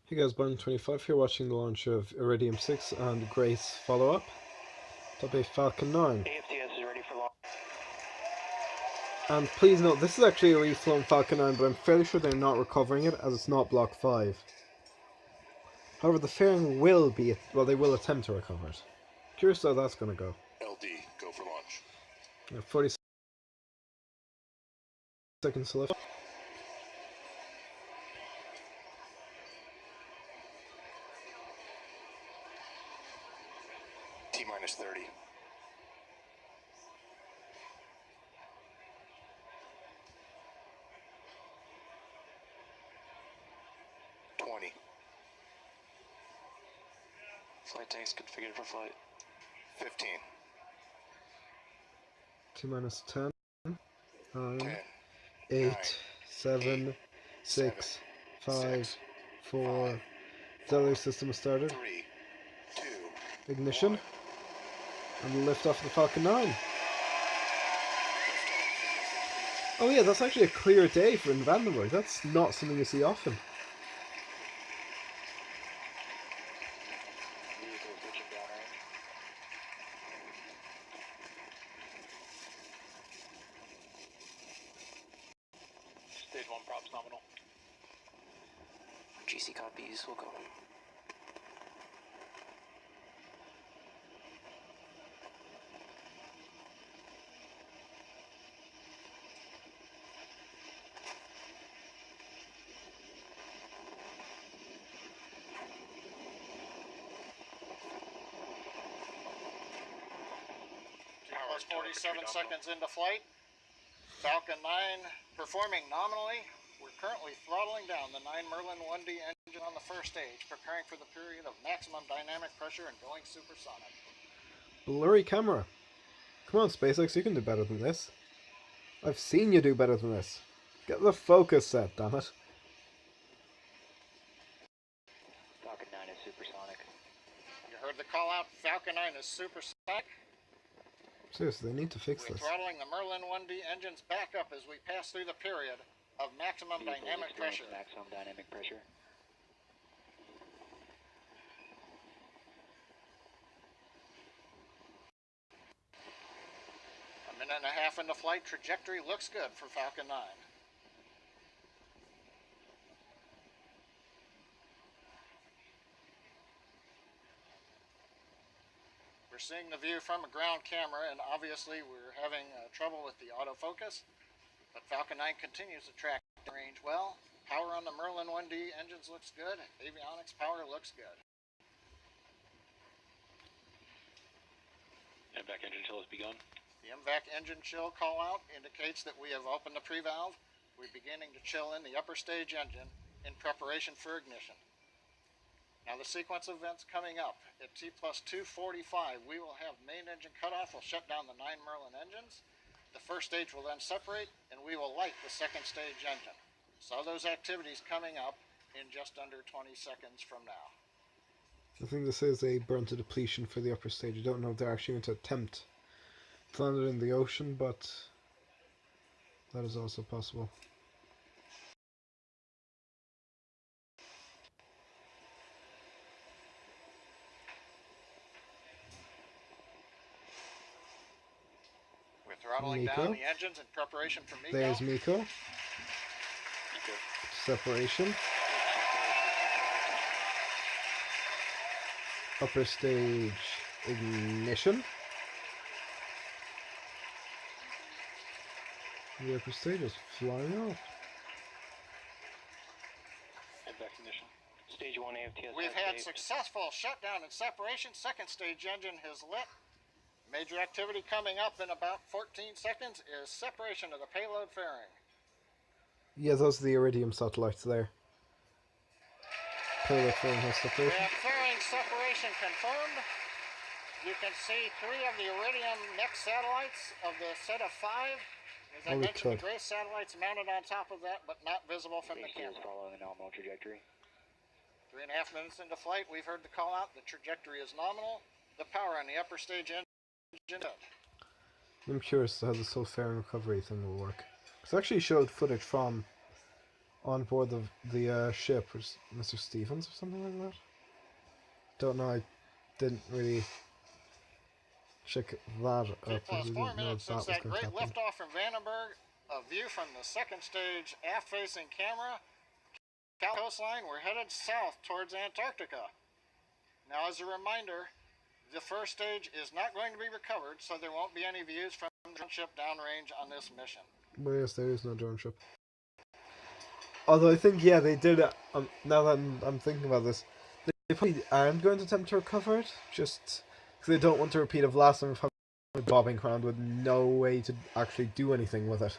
Hey guys, Bun25 here watching the launch of Iridium 6 and Grace follow-up. Top A Falcon 9. AFTS is ready for launch. And please note, this is actually a reflown Falcon 9, but I'm fairly sure they're not recovering it as it's not Block 5. However, the fairing will be, well, they will attempt to recover it. Curious how that's going to go. LD, go for launch. 40 seconds left. T-minus 30. 20. Flight tanks configured for flight. 15. T-minus 10. 9, 10. 8, 9, 7, 6, 5, 4. Auxiliary system has started. 3, 2, Ignition. 1. And lift off the Falcon 9. Oh yeah, that's actually a clear day for in Vandenberg. That's not something you see often. Vehicle pitching downrange. Stage 1 props nominal. GC copies, we'll go. Plus 47 seconds into flight. Falcon 9 performing nominally. We're currently throttling down the 9 Merlin 1D engine on the first stage, preparing for the period of maximum dynamic pressure and going supersonic. Blurry camera. Come on, SpaceX, you can do better than this. I've seen you do better than this. Get the focus set, damn it. Falcon 9 is supersonic. You heard the call out, Falcon 9 is supersonic. Seriously, they need to fix We're this. throttling the Merlin 1D engines back up as we pass through the period of maximum Vehicle dynamic experience pressure. maximum dynamic pressure. A minute and a half into flight, trajectory looks good for Falcon 9. We're seeing the view from a ground camera, and obviously we're having trouble with the autofocus, but Falcon 9 continues to track the range well. Power on the Merlin 1D engines looks good. Avionics power looks good. MVAC engine chill has begun. The MVAC engine chill call out indicates that we have opened the pre-valve. We're beginning to chill in the upper stage engine in preparation for ignition. Now the sequence of events coming up at T plus 245, we will have main engine cutoff. We'll shut down the 9 Merlin engines. The first stage will then separate, and we will light the second stage engine. So those activities coming up in just under 20 seconds from now. I think this is a burn to depletion for the upper stage. I don't know if they're actually going to attempt to land it in the ocean, but that is also possible. We're throttling Miko. down the engines in preparation for Miko. There's Miko. Miko. Separation. Upper stage ignition. The upper stage is flying off. MVAC ignition. Stage 1 AFTS. We've had activate. successful shutdown and separation. Second stage engine has lit. Major activity coming up in about 14 seconds is separation of the payload fairing. Yeah, those are the Iridium satellites there. Payload fairing has We separation. have fairing separation confirmed. You can see 3 of the Iridium next satellites of the set of 5. As I Holy mentioned, crud. the Grace satellites mounted on top of that, but not visible from the Stage 2 is camera. following a nominal trajectory. 3.5 minutes into flight, we've heard the call out. The trajectory is nominal. The power on the upper stage engine. I'm curious how this whole fairing recovery thing will work. Because I actually showed footage from on board the ship was Mr. Stevens or something like that. Don't know. I didn't really check that T up. I plus 4 didn't know minutes that since was that going to great happen. liftoff from Vandenberg. A view from the second stage aft-facing camera. Coastline, we're headed south towards Antarctica. Now, as a reminder, the first stage is not going to be recovered, so there won't be any views from the drone ship downrange on this mission. Well, yes, there is no drone ship. Although I think, yeah, they did. Now that I'm thinking about this, they probably aren't going to attempt to recover it, just because they don't want to repeat of last time of having bobbing around with no way to actually do anything with it.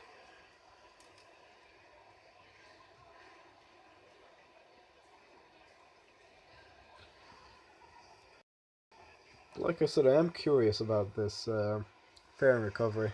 Like I said, I am curious about this fairing recovery.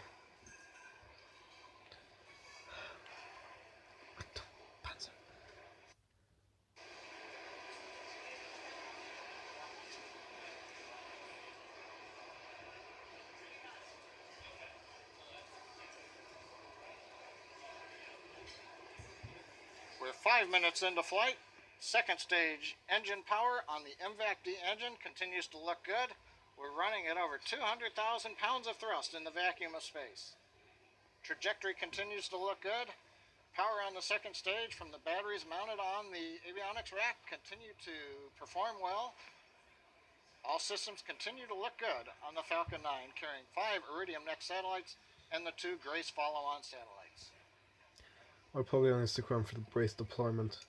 We're 5 minutes into flight. Second stage engine power on the MVAC-D engine continues to look good. We're running at over 200,000 pounds of thrust in the vacuum of space. Trajectory continues to look good. Power on the second stage from the batteries mounted on the avionics rack continue to perform well. All systems continue to look good on the Falcon 9, carrying 5 Iridium Next satellites and the 2 Grace follow-on satellites. I'll probably only stick around for the brace deployment.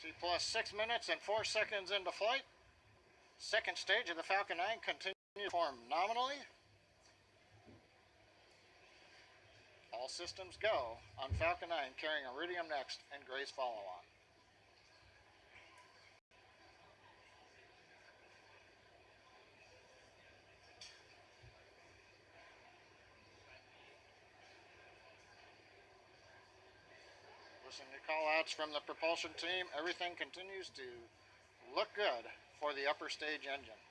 T plus 6 minutes and 4 seconds into flight. Second stage of the Falcon 9 continues to perform nominally. All systems go on Falcon 9 carrying Iridium Next and Grace follow-on. Listen to call-outs from the propulsion team. Everything continues to look good for the upper stage engine.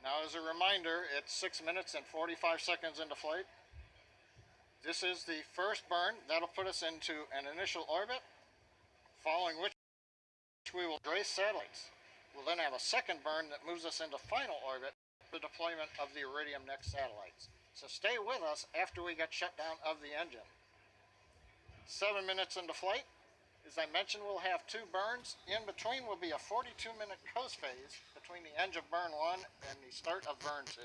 Now, as a reminder, it's 6 minutes and 45 seconds into flight. This is the first burn. That'll put us into an initial orbit, following which we will grace satellites. We'll then have a second burn that moves us into final orbit for the deployment of the Iridium Next satellites. So stay with us after we get shut down of the engine. 7 minutes into flight. As I mentioned, we'll have 2 burns. In between will be a 42-minute coast phase between the end of burn 1 and the start of burn 2.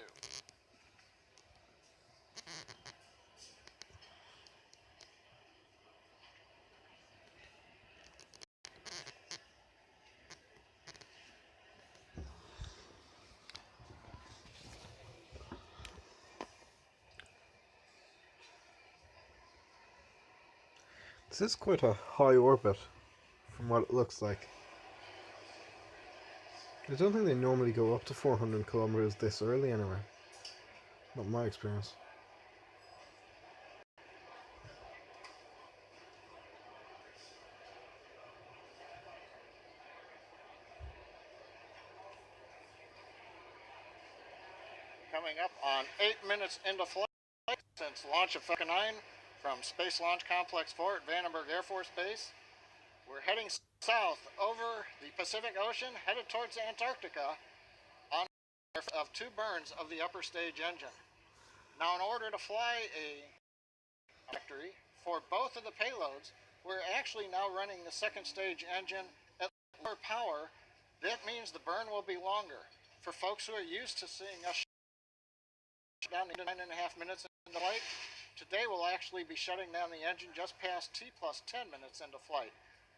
This is quite a high orbit, from what it looks like. I don't think they normally go up to 400 kilometers this early anyway. Not my experience. Coming up on 8 minutes into flight since launch of Falcon 9 from Space Launch Complex 4 at Vandenberg Air Force Base. We're heading south over the Pacific Ocean, headed towards Antarctica on of 2 burns of the upper stage engine. Now, in order to fly a trajectory for both of the payloads, we're actually now running the second stage engine at lower power. That means the burn will be longer. For folks who are used to seeing us down to 9.5 minutes into flight, today we'll actually be shutting down the engine just past T plus 10 minutes into flight.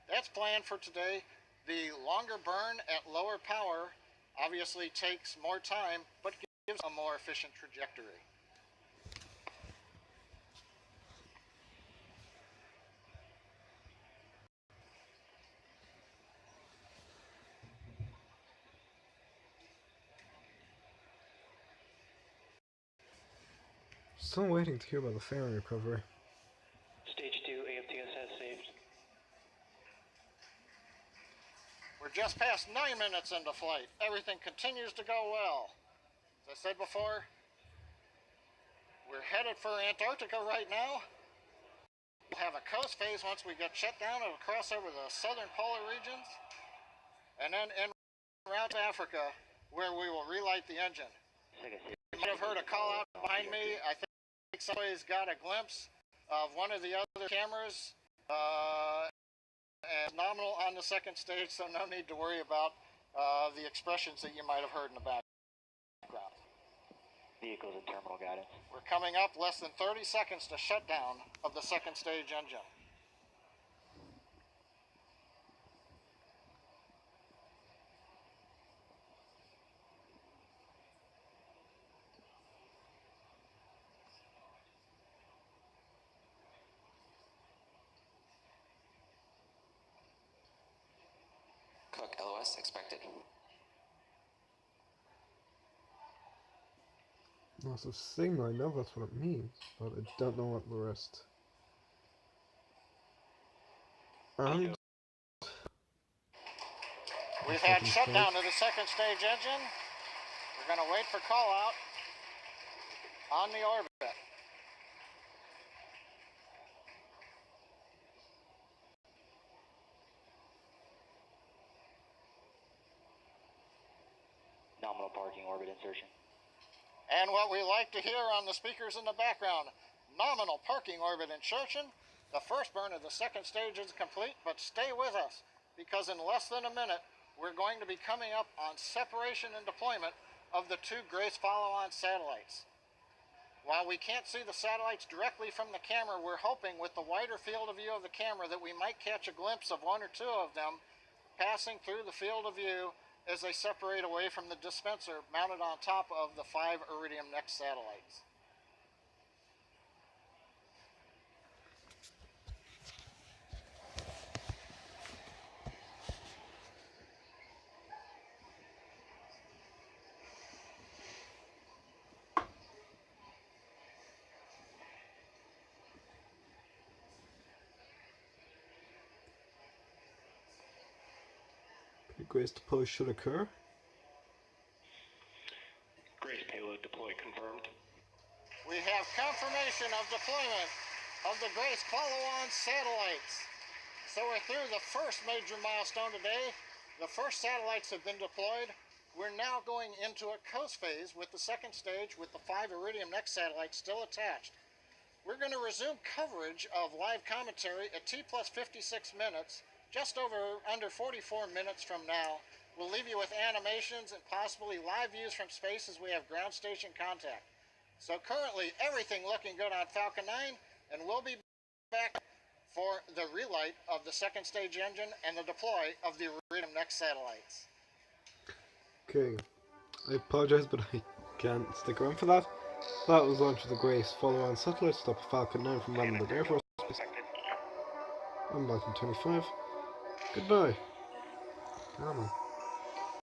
That's planned for today. The longer burn at lower power obviously takes more time, but gives a more efficient trajectory. still waiting to hear about the fairing recovery. Stage 2 AFTS has saved. We're just past 9 minutes into flight. Everything continues to go well. As I said before, we're headed for Antarctica right now. We'll have a coast phase once we get shut down. It'll cross over the southern polar regions. And then en route to Africa, where we will relight the engine. You might have heard a call out behind me. I think somebody's got a glimpse of one of the other cameras. And nominal on the second stage, so no need to worry about the expressions that you might have heard in the background. Vehicles and terminal guidance. We're coming up less than 30 seconds to shutdown of the second stage engine. Cook, LOS expected. Loss of signal, I know that's what it means, but I don't know what the rest. And We've had shutdown of the second stage engine. We're going to wait for call out on the orbit. Nominal parking orbit insertion. And what we like to hear on the speakers in the background, nominal parking orbit insertion. The first burn of the second stage is complete, but stay with us because in less than a minute, we're going to be coming up on separation and deployment of the two Grace follow-on satellites. While we can't see the satellites directly from the camera, we're hoping with the wider field of view of the camera that we might catch a glimpse of one or two of them passing through the field of view as they separate away from the dispenser mounted on top of the 5 Iridium Next satellites. Grace deploy should occur. Grace payload deploy confirmed. We have confirmation of deployment of the Grace follow-on satellites. So we're through the first major milestone today. The first satellites have been deployed. We're now going into a coast phase with the second stage with the 5 Iridium Next satellites still attached. We're going to resume coverage of live commentary at T plus 56 minutes, just under 44 minutes from now. We'll leave you with animations and possibly live views from space as we have ground station contact. So currently, everything looking good on Falcon 9, and we'll be back for the relight of the second stage engine and the deploy of the Iridium Next satellites. Okay, I apologize, but I can't stick around for that. That was launch of the Grace follow-on satellite, stop Falcon 9 from Vandenberg Air Force Base. I'm back in 25. Goodbye. Come on.